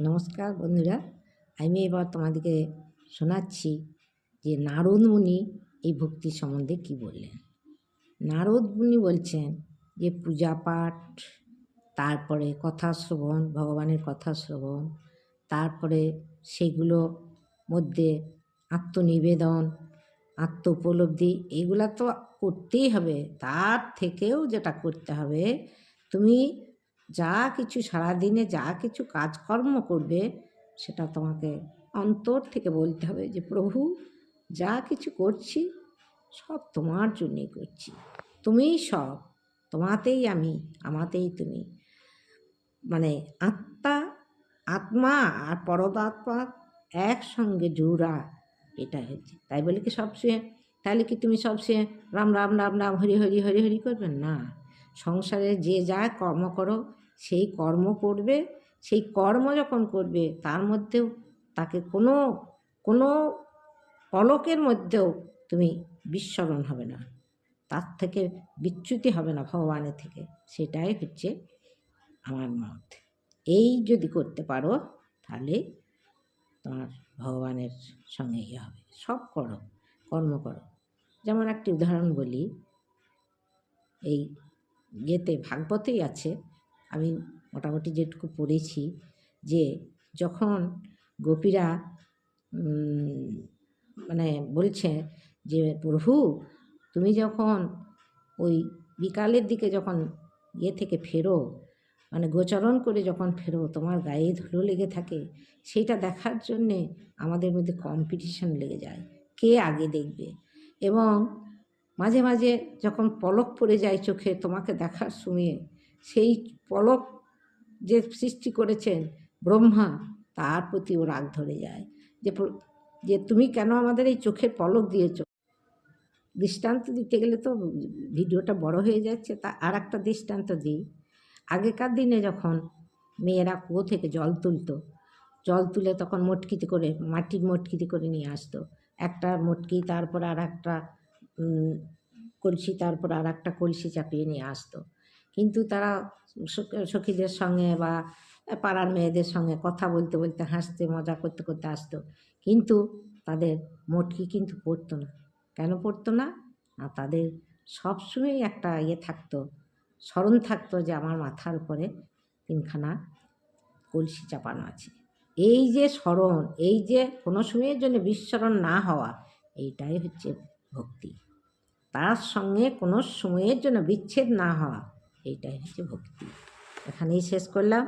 নমস্কার বন্ধুরা, আমি এবার তোমাদেরকে শোনাচ্ছি যে নারদ মুনি এই ভক্তি সম্বন্ধে কি বললেন। নারদ মুনি বলছেন যে পূজা পাঠ, তারপরে কথা শ্রবণ, ভগবানের কথা শ্রবণ, তারপরে সেগুলো মধ্যে আত্মনিবেদন, আত্ম উপলব্ধি, এগুলা তো করতেই হবে। তার থেকেও যেটা করতে হবে, তুমি যা কিছু সারাদিনে যা কিছু কাজকর্ম করবে সেটা তোমাকে অন্তর থেকে বলতে হবে যে প্রভু, যা কিছু করছি সব তোমার জন্যই করছি, তুমিই সব, তোমাতেই আমি, আমাতেই তুমি। মানে আত্মা আর পরমাত্মা একসঙ্গে জোড়া, এটা হচ্ছে। তাই বলে কি সবসময়, তাহলে কি তুমি সবসময় রাম রাম রাম রাম হরি হরি হরি হরি করবেন না? সংসারে যে যা কর্ম করো সেই কর্ম করবে, সেই কর্ম যখন করবে তার মধ্যেও তাকে কোনো কোনো পলকের মধ্যেও তুমি বিস্মরণ হবে না, তার থেকে বিচ্যুতি হবে না ভগবানের থেকে। সেটাই হচ্ছে আমার মত। এই যদি করতে পারো তাহলে তোমার ভগবানের সঙ্গে ইয়ে হবে। সব করো, কর্ম করো। যেমন একটি উদাহরণ বলি, এই ইয়েতে ভাগবতেই আছে, আমি মোটামুটি যেটুকু পড়েছি, যে যখন গোপীরা মানে বলছে যে প্রভু, তুমি যখন ওই বিকালের দিকে যখন ইয়ে থেকে ফেরো, মানে গোচরণ করে যখন ফেরো, তোমার গায়ে ধুলো লেগে থাকে, সেইটা দেখার জন্যে আমাদের মধ্যে কম্পিটিশন লেগে যায়, কে আগে দেখবে। এবং মাঝে মাঝে যখন পলক পড়ে যায় চোখে তোমাকে দেখার সময়ে, সেই পলক যে সৃষ্টি করেছেন ব্রহ্মা, তার প্রতি ও রাগ ধরে যায় যে তুমি কেন আমাদের এই চোখের পলক দিয়েছ। দৃষ্টান্ত দিতে গেলে তো ভিডিওটা বড় হয়ে যাচ্ছে, তা আর একটা দৃষ্টান্ত দিই। আগেকার দিনে যখন মেয়েরা কুয়ো থেকে জল তুলে তখন মটকিতে করে, মাটির মটকিতে করে নিয়ে আসতো, একটা মটকি, তারপর আর একটা কলসি, তারপর আর একটা কলসি চাপিয়ে নিয়ে আসতো। কিন্তু তারা সখীদের সঙ্গে বা পাড়ার মেয়েদের সঙ্গে কথা বলতে বলতে, হাসতে মজা করতে করতে আসতো, কিন্তু তাদের মটকি কিন্তু পড়তো না। কেন পড়তো না? তাদের সবসময় একটা ইয়ে থাকতো, স্মরণ থাকতো যে আমার মাথার উপরে তিনখানা কলসি চাপানো আছে। এই যে স্মরণ, এই যে কোনো সময়ের জন্য বিস্মরণ না হওয়া, এইটাই হচ্ছে ভক্তি। তার সঙ্গে কোনো সময়ের জন্য বিচ্ছেদ না হওয়া, এইটাই হচ্ছে ভক্তি। এখানেই শেষ করলাম।